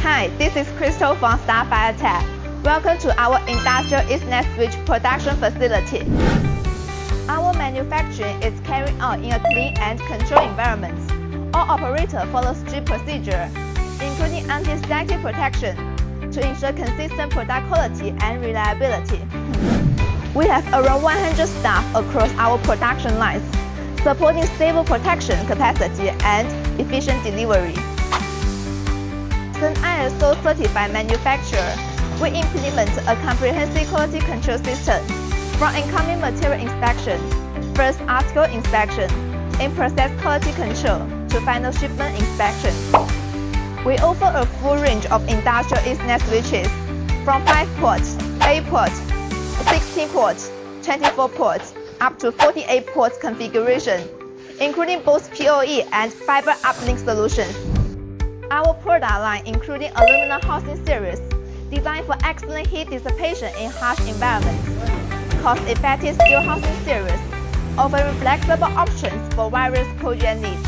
Hi, this is Crystal from Starfire Tech. Welcome to our industrial Ethernet switch production facility. Our manufacturing is carried out in a clean and controlled environment. All operators follow strict procedure, including anti-static protection, to ensure consistent product quality and reliability. We have around 100 staff across our production lines, supporting stable production capacity and efficient delivery. As an ISO certified manufacturer, we implement a comprehensive quality control system, from incoming material inspection, first article inspection, in-process quality control, to final shipment inspection. We offer a full range of industrial Ethernet switches, from 5 ports, 8 ports, 16 ports, 24 ports, up to 48 ports configuration, including both PoE and fiber uplink solutions. Our product line including aluminum housing series, designed for excellent heat dissipation in harsh environments, cost-effective steel housing series, offering flexible options for various project needs.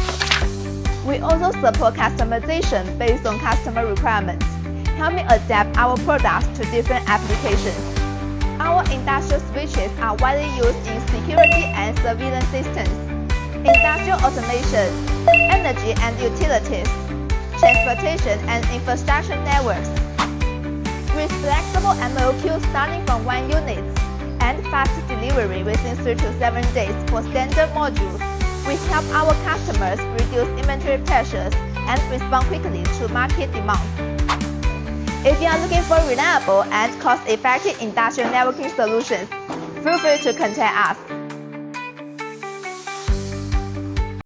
We also support customization based on customer requirements, helping adapt our products to different applications. Our industrial switches are widely used in security and surveillance systems, industrial automation, energy and utilities, transportation and infrastructure networks. With flexible MOQ starting from 1 unit and fast delivery within 3 to 7 days for standard modules, we help our customers reduce inventory pressures and respond quickly to market demands. If you are looking for reliable and cost-effective industrial networking solutions, feel free to contact us.